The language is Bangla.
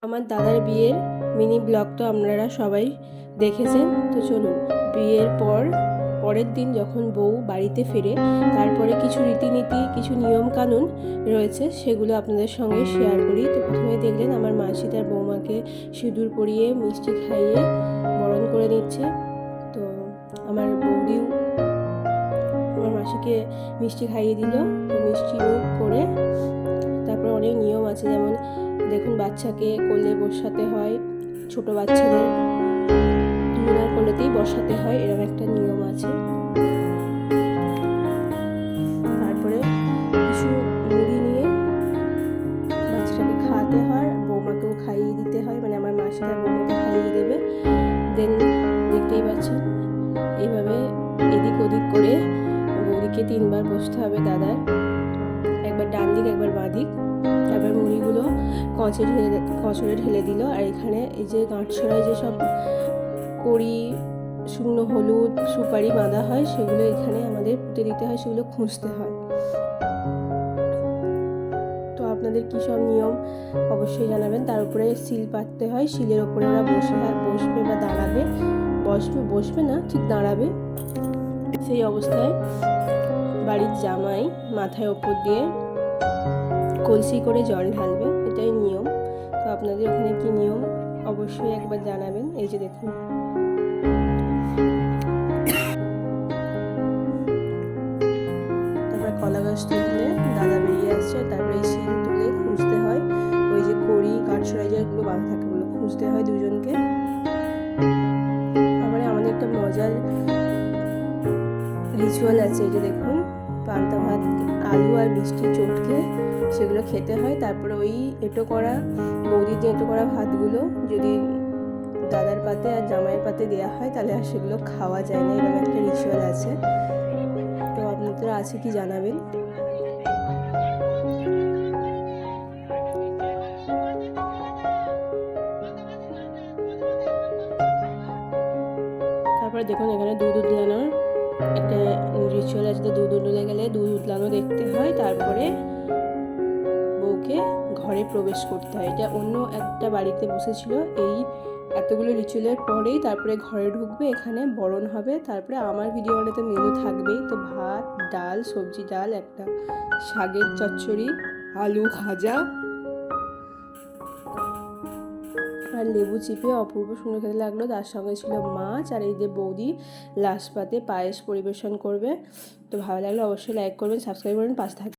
আমার দাদার বিয়ের মিনি ব্লগ তো আপনারা সবাই দেখেছেন। তো চলুন, বিয়ের পরের দিন যখন বউ বাড়িতে ফেরে, তারপরে কিছু রীতিনীতি, কিছু নিয়মকানুন রয়েছে, সেগুলো আপনাদের সঙ্গে শেয়ার করি। তো প্রথমে দেখলেন আমার মাসি তার বৌমাকে সিঁদুর পরিয়ে মিষ্টি খাইয়ে বরণ করে নিচ্ছে। তো আমার বৌদিও আমার মাসিকে মিষ্টি খাইয়ে দিল। তো মিষ্টি মুখ করে তারপর অনেক নিয়ম আছে, যেমন দেখুন বাচ্চাকে কোলে বসাতে হয়, ছোট বাচ্চাদের দুজনের কোলেতেই বসাতে হয়, এরকম একটা নিয়ম আছে। তারপরে কিছু মুড়ি নিয়ে বাচ্চাটাকে খাওয়াতে হয়, বৌমাকেও খাইয়ে দিতে হয়, মানে আমার মাসি তার বৌমাকে খাইয়ে দেবে। দেন দেখতেই পাচ্ছেন এইভাবে এদিক ওদিক করে বৌদিকে 3বার বসতে হবে দাদার, একবার ডান দিক একবার বাঁ দিক। তারপর মুড়িগুলো কচড়ে ঢেলে দিল। আর এখানে এই যে গাঁটছড়ায় যেসব কড়ি, শুকনো হলুদ, সুপারি বাঁধা হয়, সেগুলো এখানে আমাদের পুঁতে দিতে হয়, সেগুলো খুঁজতে হয়। তো আপনাদের কী সব নিয়ম অবশ্যই জানাবেন। তার উপরে শিল পাততে হয়, শিলের ওপরে ওরা বসবে বা দাঁড়াবে, বসবে না, ঠিক দাঁড়াবে। সেই অবস্থায় বাড়ির জামাই মাথায় ওপর দিয়ে কলসি করে জল ঢালবে, এটাই নিয়ম। তো আপনাদের ওখানে কি নিয়ম অবশ্যই একবার জানাবেন। এই যে দেখুন, তারপর কলা গাছ তুললে দাদা বেরিয়ে আসছে। তারপরে এই শিল তুলে খুঁজতে হয়, ওই যে কড়ি কাঠসরাই যেগুলো বাঁধা থাকে ওগুলো খুঁজতে হয় দুজনকে। তারপরে আমাদের একটা মজার রিচুয়াল আছে, এই যে দেখুন, পান্তা ভাত, আলু আর মিষ্টি চটকে সেগুলো খেতে হয়। তারপরে ওই বৌদির যে এঁটো করা ভাতগুলো যদি দাদার পাতে আর জামাইয়ের পাতে দেওয়া হয়, তাহলে আর সেগুলো খাওয়া যায় না, এরকম একটা রিচুয়াল আছে। তো আপনাদের আছে কি জানাবেন। তারপরে দেখুন এখানে দুধ উতলানোর একটা রিচুয়াল আছে। তো দুধ উতলে গেলে দুধ উতলানো দেখতে হয়, তারপরে বউকে ঘরে প্রবেশ করতে হয়। এটা অন্য একটা বাড়িতে বসেছিল, এই এতগুলো রিচুয়ালের পরেই তারপরে ঘরে ঢুকবে, এখানে বরণ হবে। তারপরে আমার ভিডিওতে তো মেনু থাকবেই, তো ভাত, ডাল, সবজি ডাল, একটা শাকের চচ্চড়ি, আলু ভাজা আর লেবু চিপে অপূর্ব সুন্দর খেতে লাগলো। তার সঙ্গে ছিল মাছ, আর এই যে বৌদি লাস্ট পাতে পায়েস পরিবেশন করবে। তো ভালো লাগলে অবশ্যই লাইক করবেন, সাবস্ক্রাইব করবেন, পাশে থাকবেন।